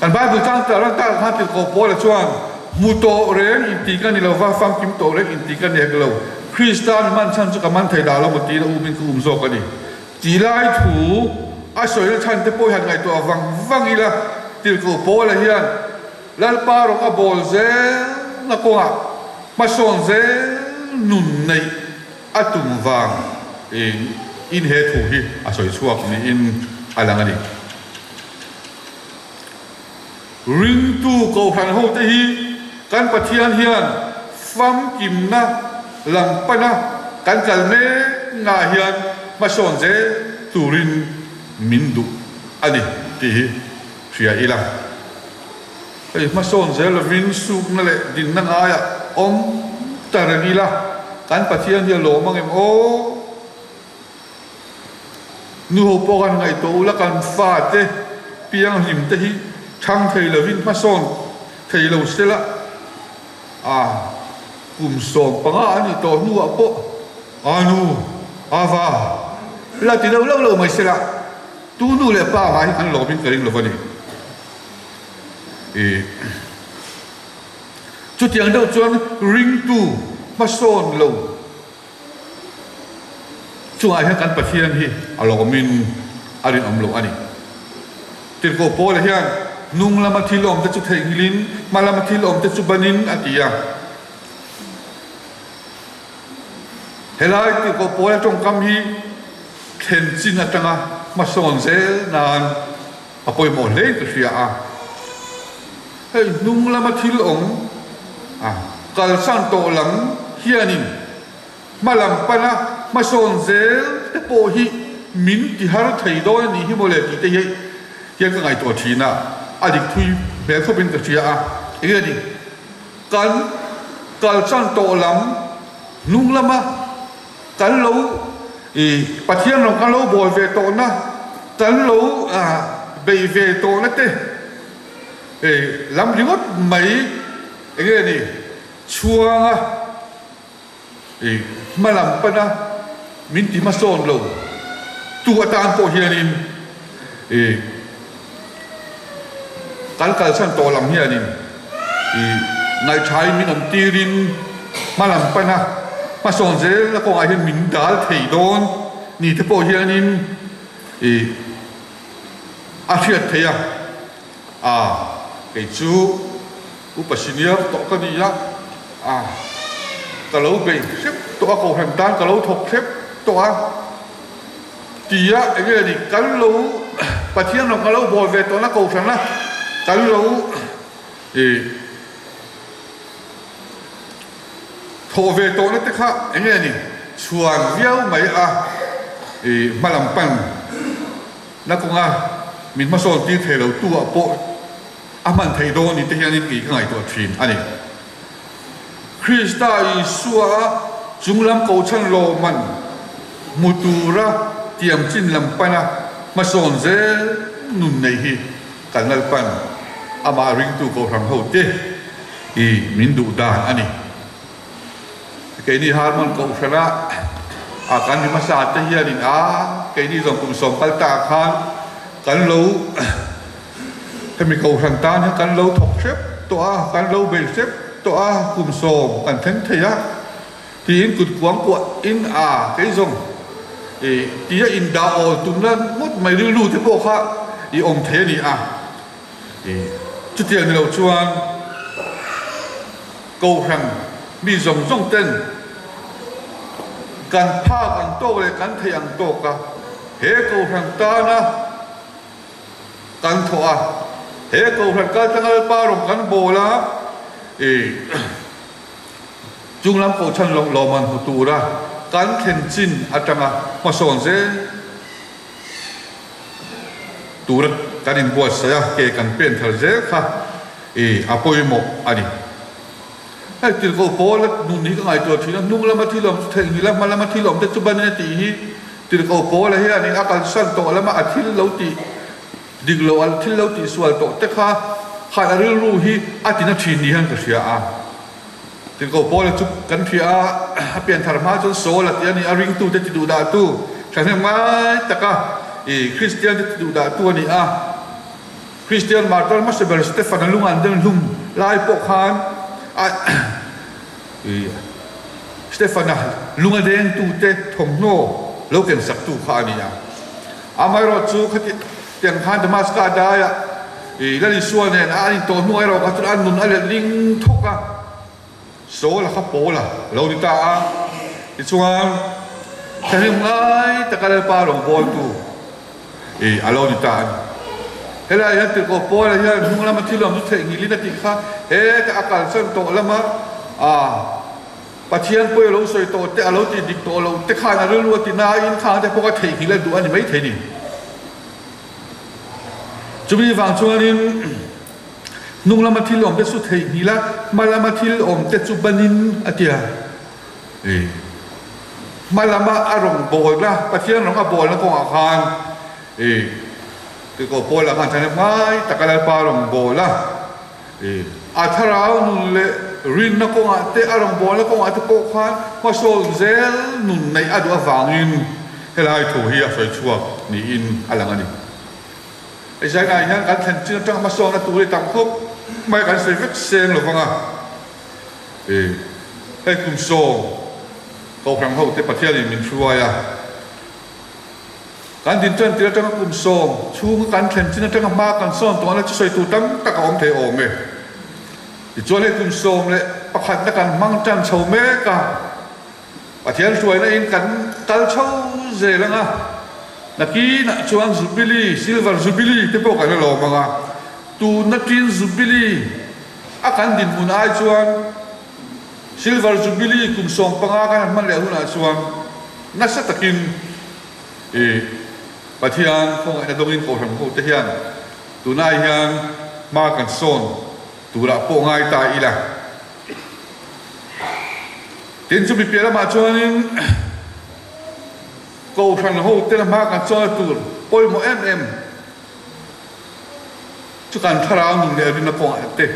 Speaker 1: kan bible tang ta ran ta ha ti ko po la chuan mu to ren in ti kan ni lo va fam kim to ren in ti kan ne lo Christian man chan chu ka man thei da lo mo ti la u min ku zo ka ni ti lai thu asoi la chan te po han ngai to wang ila til ko po la hian lal pa ro ka bol ze na ko a ma son ze nun nei atum wang in he thu hi asoi chuak ni in alangani ring tu ko han ho te hi kan pathian hian fam kim na lam pana kan kal me nga hian ma son je turin mindu ani ti hi ria ila ma son je la vin su na le din na nga ya om tarangila kan pathian hi lo mang em o nu ho po kan ngai to la kan fa te piang him te hi thang thei la vin ma son thei lo sela kum som panga ani to nu a po anu ava la ti lo mai sela tu nu le pa mai kan lo bin karing lo vani chu chút tiếng đâu chuan ring tu mà son lâu chúng ai kan pathian hi alo min ari amlo ani tin ko pole hian nung lama thilom te chu theilin malama thilom te chu banin atia helai ti ko pole tong kam hi then chin atanga ma son zel nan apoi mo le ke ria a hei nung lama thilom kal san to lam hianin malam pana ma son zel te po hi min ti har thei do ni hi mo le ti te hi hian ka ngai to thina adik thui be kho bin ka ria a ege ni kal san to lam nung lama kan lo pathian lo kan lo bol ve to na kan lo be ve to na te lam ringot mai ege ni chuanga malam pana min ti ma son lo tu atan po hianin kal san to lam hianin ngai thai min om tirin malam pana ma son zel la ko ai hin min dal thei don ni te po hianin a thiat theya cái chú upasinia to ka ni ya ka lo be xếp to ko han tan ka lo thok xếp to tia ege ni kan lo pathian no ka lo bo ve to na ko san na kan lo thô về tổ nó tức khác anh nghe nè chuan viau mấy malam pan na cũng mình mà son ti thể đầu tua bộ man thấy đó ni thế này kỳ cái ngày tuổi thìn anh Krista Isua chúng làm cầu chân lô man mutura tiệm chín làm pana mà son dễ nun này hi cảnh nal pan ama ring tu cầu thằng hậu tê mình đủ đàn anh cái này harmon cầu sara kan ni masa te hianin cái này dòng cùng som palta khan kan lo hemi cầu thằng tan kan lo thok xếp to kan lo bel xếp to cùng som kan then thea thì in cụt quang quạ in cái dòng thì in da o tum lan mốt mày lưu lưu thế bộ khác thì ông thế ni chút tiền lâu chuan cầu thằng mi dòng dòng tênกันผ้ากันโตเลยกันเทียงโตกะเฮกูหังตานะกันถอเฮกูหังกันทั้งอัลปารงกันโบละจุงลำโกชันลงลมันหุตูระกันเข็นจินอาจารย์มาสอนเซตูระกันอินบัวเสียเกกันเป็นทะเลค่ะอาปอยโมอันนี้ไอ้ที่เขาโพลนุ่นนี่ก็ไงตัวที่นั่นนุ่งละมาที่ลมเทงนี่ละมาละมาที่ลมแต่จุบันนี่ตีที่เขาโพลเฮียนี่อาการสั่นโตแล้วมาอาทิตย์เราตีดิกเราอาทิตย์เราตีสวดโตแต่ข้าขาดเรื่องรู้ที่อาทิตย์นั้นทีนี้ฮันก็เสียที่เขาโพลจุกันที่เปลี่ยนธรรมะจนโซละที่นี่อาริงตู้จะติดดูดาตู้ฉันเห็นไหมแต่ก็คริสเตียนจะติดดูดาตู้นี่คริสเตียนมาตอนมาเสบิร์สเตฟานลุงอันเดินลุงลายปกคานสเตฟานาลุงอเดงตูเตทงโนโลกันสักตูขานี่ไม่รอดจูขจิตเตียงขันธรรมสกาได้แล้วดิส่วนเนี่ยอันนี้ตัวนู้นเราก็จะอันนู้นอะไรลิงทุกโซ่ละครับโปละเราดิตาดิส่วนแต่ยังไงแต่การปาลงบอลตูเราดิตาเฮ้ยยันติดกับโปละยันนุ่งละมาที่เราดูเทงิลินาติค่ะแต่อาการสั่นโตละมาปัจเจียนป่วยเราสวยโตแต่เราติดดิกโตเราแต่ข้าน่ะรู้ว่าติดนาอินข้างแต่พวกเขาเทหิแล้วดูอันนี้ไม่เทนี่จุดนี้ฟังช่วงนี้นุ่งละมาที่เราเป็นสุดเทหิละมาละมาที่เราแต่จุบันนี้อะเดียมาละมาอารมณ์บ่อยละปัจเจียนเราก็บ่อยแล้วก็อาคารติดกับป่วยละมันจะไม่แต่การปาลงบ่อยละอาทารานุนเลรินนักกงอาเตอารมณ์บอลนักกงอาเตโปคานมาโซลเซลนุนในอดูฟังอินเฮลัยถูเฮียสวยชัวนี่อินอะไรกันนี่ไอ้ใจนายนั้นการแข่งขันจังมาโซลนักตัวเลยต่างคบไม่การเสียฟิกเซงหรือฟัง ให้คุมโซก็ครั้งเขาเตปะเทียนมินช่วยการดินเต้นที่เราจะคุมโซชูการแข่งที่เราจะมากันซ้อนตัวนั้นจะใส่ตัวตั้งตะกอมเทอมอีกส่วนให้คุมโซเลยประคันนักการมั่งจันชาวเมกาปะเทียนช่วยในอินกันตัลชาวเจริญนักกีฬาชวนซูบิลีซิลเวอร์ซูบิลีที่พวกกันเราบังตูนักกีฬาซูบิลีอาการดินมุนไอชวนซิลเวอร์จูบิลีคุมส่งปังอากันมันเลี้ยงหุ่นอาชวนนักสัตกินปะเทียนคงไอ้ดงอินโกหังโกเทียนตัวนายยังมากันโซนตัวละโปงไอตายอีละทีนี้จะมีเปลี่ยนมาชวนโกหังโกเทียนมากันโซนตัวปอยโมเอ็มชุกันทาราวนึงเดี๋ยวดินนักโกงเตะ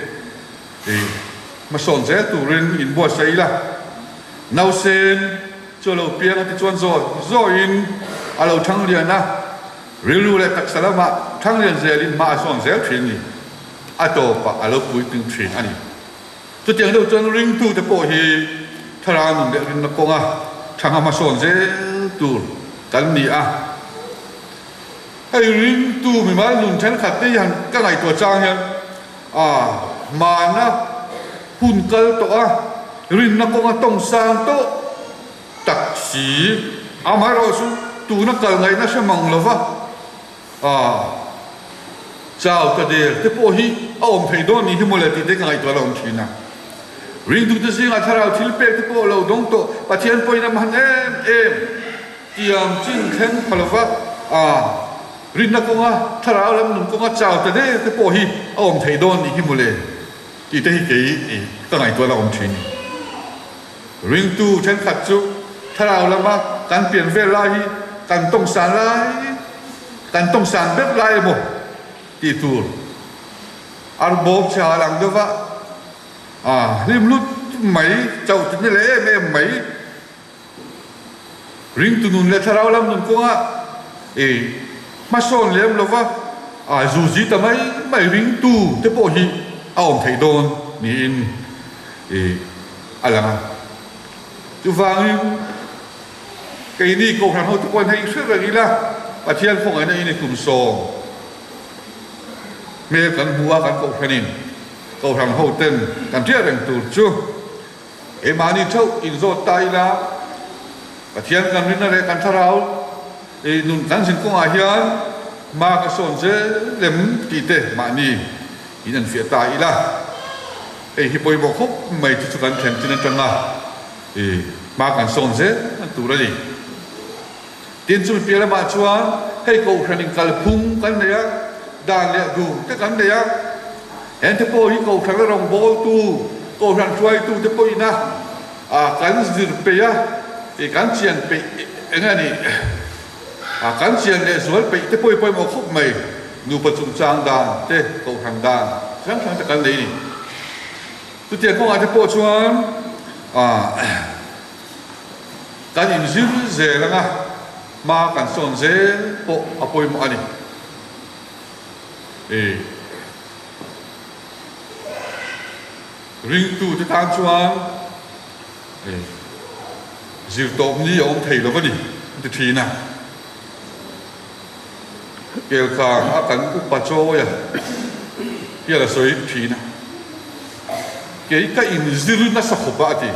Speaker 1: มาสอนเจ้าตัวเรียนอินบัวใส่ละนาวเซนช่วยเราเปลี่ยนที่ชวนโซอินเราทั้งเรียนนะเรียนรู้เลยตักสารมาทั้งเรียนเจริญมาสอนเจ้าเทรนนี่อาตัวปะเราคุยถึงเทรนอันนี้ตัวเจ้าเราจนริงตัวแต่พอฮีทารานุเด็กเรียนนักกงทั้งมาสอนเจ้าตัวกันนี่ไอ้ริงตัวมีมาหนุนฉันขัดได้ยังก็ไงตัวจ้างยังมานะหุ่นเกลตัวรินนักกงต้องสร้างโตตักสีอามาเราสุตัวนักเกลไงน่าจะมังเลวะเจ้าตะเดียร์ที่พอฮีเอาอมไทยโดนนี่ที่มูลติดได้ไงตัวเราอมทีนะรินดูที่สิ่งที่เราทิลเปที่พอเราดงโตปะเทียนปอยน้ำมันเอ็มเตรียมจิ้งแข็งพลวะรินนักกงถ้าเราเล่มหนุ่มกงเจ้าตะเดียร์ที่พอฮีเอาอมไทยโดนนี่ที่มูลที่ได้กี่ตั้งไงตัวเราอมทีนี่รินตูฉันขัดจุถ้าเราเล่มการเปลี่ยนเวลาการต้องสารการต้องสารแบบไรบ่ที่ตัวอาร์บบชาลังเดว่าริมลุดไหมเจ้าที่นี่เลยไม่ไหมริงตุนุนเลยถ้าเราลำนุนก็มาสอนเลี้ยงเราว่าจูจีทำไมไม่ริงตูแต่พอฮีเอาไทยโดนนี่อะไรนะจุฟังไอ้นี่โกหังเขาทุกคนให้เชื่อแบบนี้ละปะเทียนพวกไอ้นี่ในกลุ่มโซเมื่อกันหัวกันโกหังโกหังเขาเต้นกันเที่ยงตูจูมานี่เท่าอินโซตายละปะเทียนกันนี่นั่นแหละกันทารานุนกันสิงคงอาเฮียนมากระสอนเจเล่มตีเตมานี่อินันเฟียตายละฮิปโปยบอกเขาไม่ทุกกันแข่งที่นั่นจังนะมากันสอนเจนั่นตัวอะไรทีนี้จะมีเปลี่ยนมาชวนให้โกหังกัลพุ่งกันเนี่ยด่านเนี่ยดูแต่กันเนี่ยเห็นที่พอที่โกหังเราโบตูโกหังช่วยตูที่พออีนะกันสิบปีกันเชียนปีงั้นนี่กันเชียนเนี่ยส่วนปีที่พอมาคบไม่ดูประชุมจางด่านเจ้โกหังด่านครั้งแต่กันเลยนี่ตัวเจ้าของอาจจะพอชวนการอินซิลเจแล้วนะมากันสอนเจพออภัยมาอันนี้ริงตูที่ทางชวนจิตตบนี้อมไทยแล้วก็ดิที่ทีน่ะเกี่ยวกับอาการอุปโจยเกี่ยวกับสวยทีน่ะเกี่ยวกับอินซิลน่าสักขบะที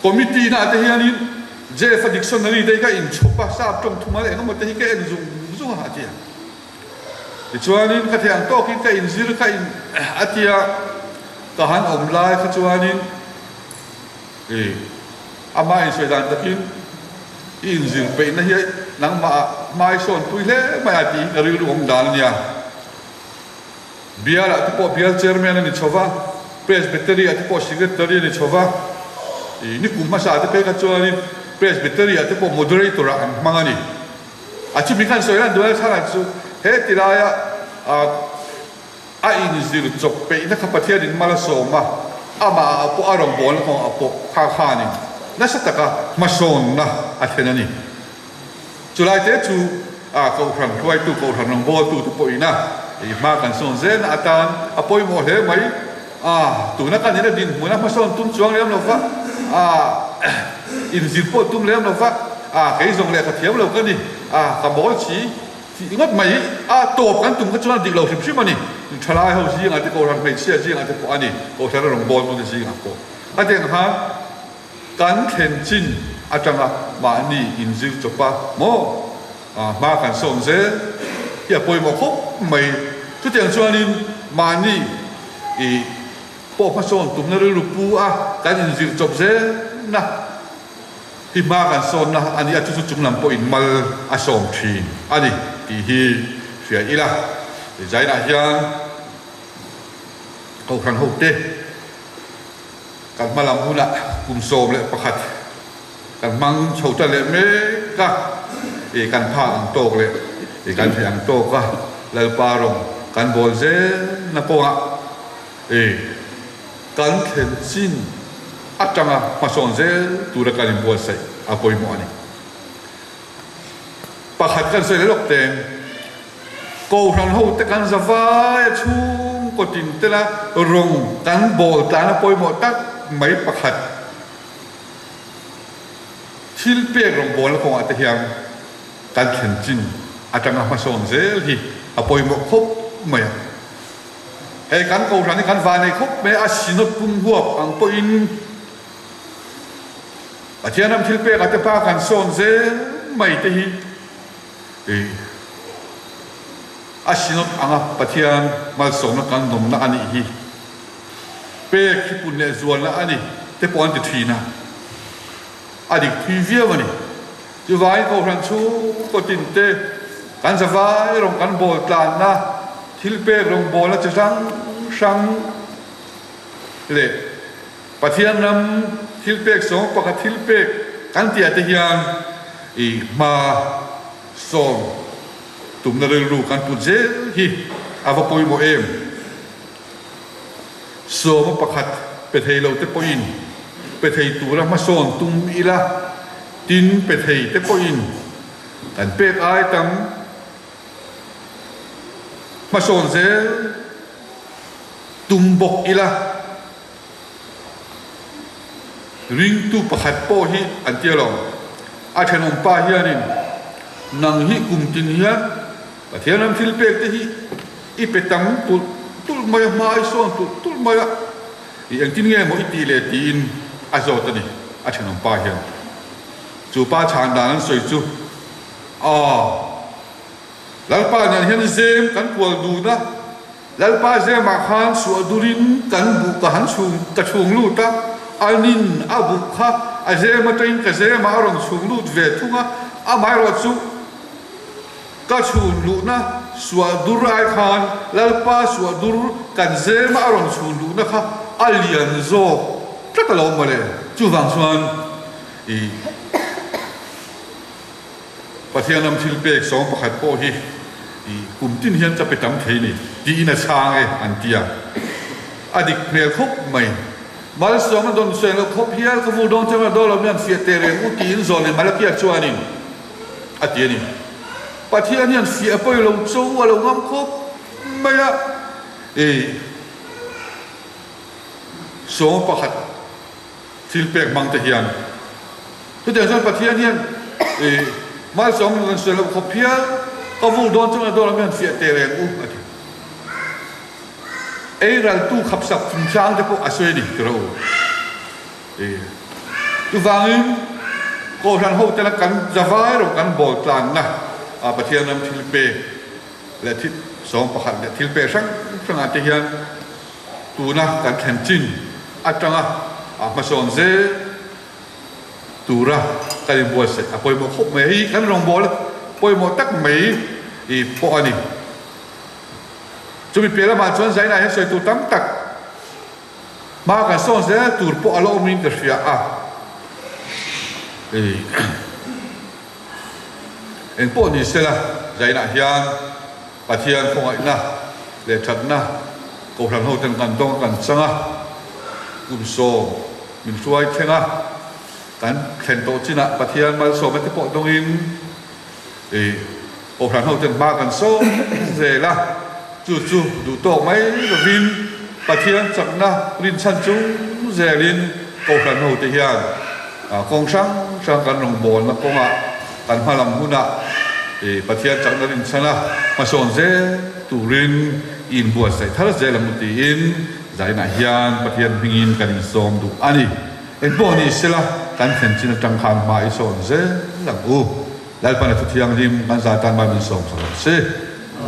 Speaker 1: คอมมิตี้น่ะที่อันนี้เจฟดิกชันนารีได้ก็อินชอบภาษาจงทุ่มอะไรก็มันที่ก็อินซุ่งหาทีที่ชวนนี้ก็ที่อันโตกินก็อินซิลก็อินอาทิตย์ก็หันอมลายก็ชวนนี้อามาอินสวยดันตะกินอินซิลไปนะเฮ้ยนังมาอิสอนตุยเล่ไม่อาทิตย์ก็เรื่องอมดานเนี่ยเบียร์ละที่พอเบียร์เชอร์แมนนี่ชอบว่าเพรสเบเตอรี่ที่พอซิกเกตอรี่นี่ชอบว่านี่กุมมาสาที่ไปก็ชวนนี้เพรสเบเตอรี่ที่พอโมเดอร์เตอร์อันมังนี่อาชีพมีการสวยดันด้วยท่านสุเฮติลายอินซิลจบไปนักขับเที่ยวดินมาลาโซมามาพวกอารมณ์บอลของพวกข้านี่นั่นสักตะกะมาโซนนะอาเทนันนี่จุดไล่เตจูเขาทำช่วยตู้เขาทำน้องบอลตู้พวกอีน่ะมากันโซนเซนอาจารย์พอยโมเฮไหม tu na kan ina din muna mason tum chuang lem lo fa in zin po tum lem lo fa cái dòng lệ cái thiếu lâu cái đi cả bó chỉ ngất mày tổ cán tum cái chỗ nào đi lâu xíu mà nè thay lại hậu gì ngay cái cầu thang mấy chia gì ngay cái bộ anh đi cầu thang nó đồng bồn một cái gì ngay bộ anh thấy hả cán khen chín chẳng là mà nì in zin chụp ba mò mà cán sông dễ ya bồi một khúc mày chút tiền cho anh mà nì bộ phát sông tum nó được pu cán in zin chụp dễ na hi ma kan son na ani atu chu chung lam po in mal a som thin ani ti hi sia ila zai na hian ko khan ho te kan malam huna kum som le pakhat kan mang chho ta le me ka kan pha ang tok le kan thiang tok ka lal pa rong kan bol ze na po nga kan khen sin atanga pason ze tura kalim bol sai apoi mo ani pakhat kan sai lok ten ko ran ho te kan zawai chung ko tin te la rong kan bol tan apoi mo tak mai pakhat thil pe rong bol ko ate hiam kan khen chin atanga pason ze hi apoi mo khop mai ai kan ko ran kan va nei khop me asinot pum huap ang po in Atian am thil pe ka te pa kan son ze mai te hi asinot anga pathian mal song na kan nom na ani hi pe ki pun le zual na ani te pon te thina adik thi via wani ju vai ko ran chu ko tin te kan za vai rong kan bol tlan na thil pe rong bol la sang le pathian nam thil pek song pakhat thil pek kan tia te hian ma som tum na ru kan pu je hi ava poi mo em so ma pakhat pe thei lo te poin pe thei tu ra ma son tum ila tin pe thei te poin kan pek ai tam ma son je tum bok ila ring tu pakhat po hi an tia lo a thenom pa hianin nang hi kum tin hian pathianam thil pek te hi i petang tul mai mai son tul mai i ang tin nge mo i ti le tin a zo ta ni a thenom pa hian chu pa chan dan soi chu lalpa nyan hian zem kan kwal du na lalpa zem ma khan su adurin kan bu ka han chung lu ta anin abu kha azema tain ka zema ron chunglu ve thunga amai ro chu ka chun lu na suwa durai khan lalpa suwa dur kan zema ron chunglu na kha alian zo takalo male chu wang chuan pathianam thil pek song pakhat po hi kum tin hian cha petam thei ni ti na chang an tia adik mel khop mai mal song don se lo khop hial ka vu don chama do lo mian fia tere u tin zon le malakia chuanin atiani pathianian fia poi lo chu lo ngam khop maya so pakhat thil pek mang te hian tu te san pathianian mal song don se lo khop hial ka vu don chama do lo mian fia tere u ati ral tu khap sak phum chang te po asoi ni tro tu wangin ko ran ho te la kan zawai ro kan bol tlan na pathianam thil pe le thit song pakhat le thil pe sang ate hian tu na kan khen chin atanga ma son ze tura kai bo se apoi mo khop mai kan rong bol poi mo tak mai po ani chúng mình biết là mà chọn giải này sẽ tụt tắm tắc mà cái số sẽ tụt bộ alo mình được phía en bộ này sẽ là giải này hiền và thiên phong ấy na để thật na cầu thần hậu thần cần đông cần sang cùng số mình xuôi thiên cần khen tổ chức na và thiên mà số mấy cái bộ đông in cầu thần hậu thần ba cần số về là chú đủ tổ mấy rồi vin Pathian chakna rin chan chu zelin ko hlan ho te hian kong sang kan rong bol na konga kan halam huna Pathian chakna rin chana mason ze turin in buat sai thar ze lamuti in zaina hian Pathian hingin kan som du ani en boni sila kan thlen chin tang khan mai son ze lang u lal pan thu thiang lim kan za tan ma min som se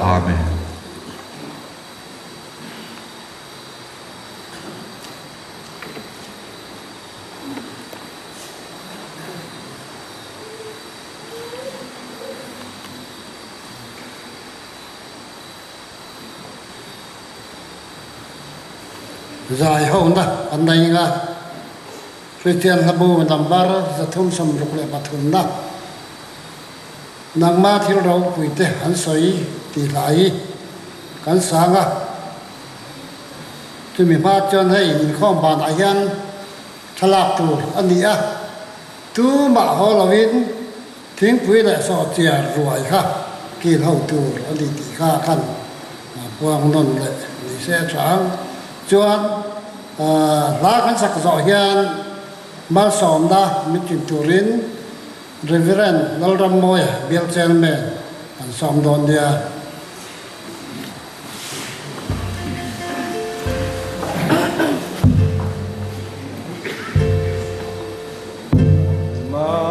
Speaker 1: amen.
Speaker 3: dài hậu na anh này nga rồi tiền là bù nằm bar za thum sam ruk le pathum na nang ma thil ro pui te han soi ti lai kan sanga tu mi ma chon hei in khom ban a hian thalak tu ani a tu ma ho lovin thing pui le so chia ruai kha ki hậu tu ani ti kha khan puang non le ni se chang chuan lá kan sak zo hian mal som da mitin turin reverend Nalram Moy Bill Chairman an som don dia
Speaker 7: Bye.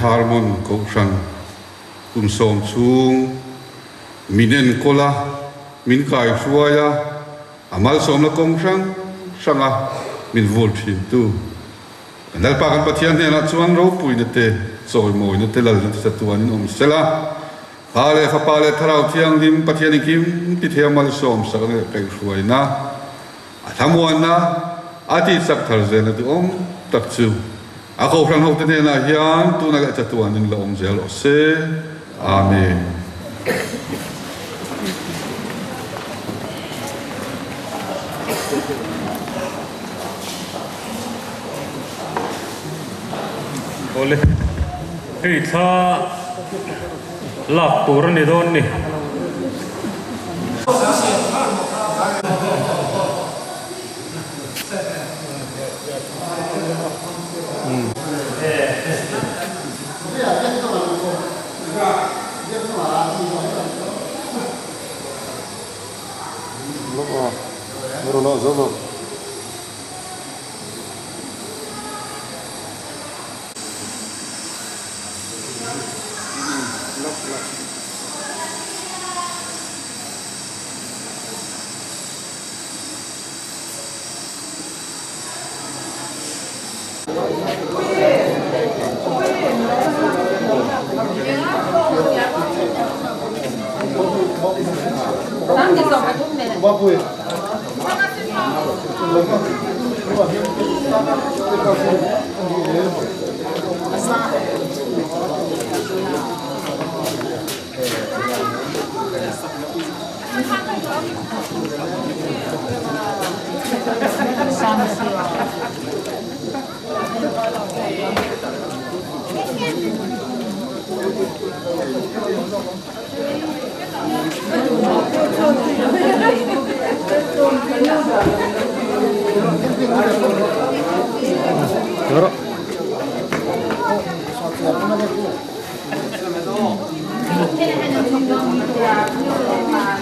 Speaker 1: harmon ko sang kum som chung minen kola min kai suaya amal som na kong sanga min vol thin tu nal pa kan pathian ne na chuan ro pui na te soi moi na te lal na sa tuan in om sela pale fa pale tharau thiang lim pathian kim ti the mal som sa ne kai suai na athamuan na ati sak thar zen na om tak chu a ko phran ho te ne na hian tu na cha tuan in lo om zel o se amen
Speaker 4: Oleh, kita lapor ni don ni.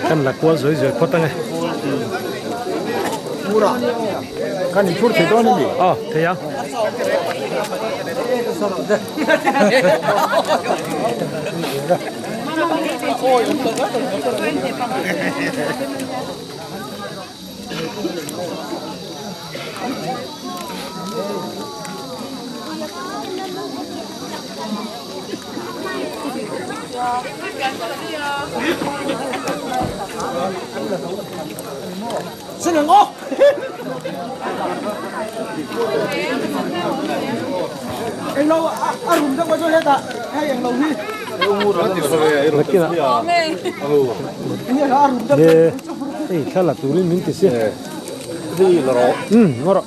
Speaker 7: Kan là qua rồi có tăng này. Mura. Kan đi phút thì đó đi. Thế à?
Speaker 8: Xin đừng ô. Anh lâu rùm ra qua cho hết ạ. Hay anh lâu đi.
Speaker 7: Lagi lah.
Speaker 8: Ini ada rùm ra.
Speaker 7: Kalau turun minta sih.
Speaker 6: Di lorok.
Speaker 7: Ngorok.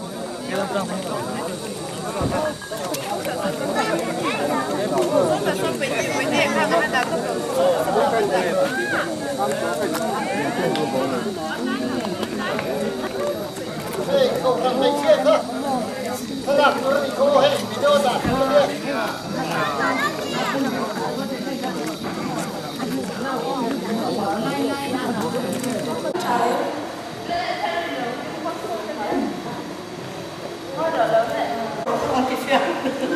Speaker 8: Không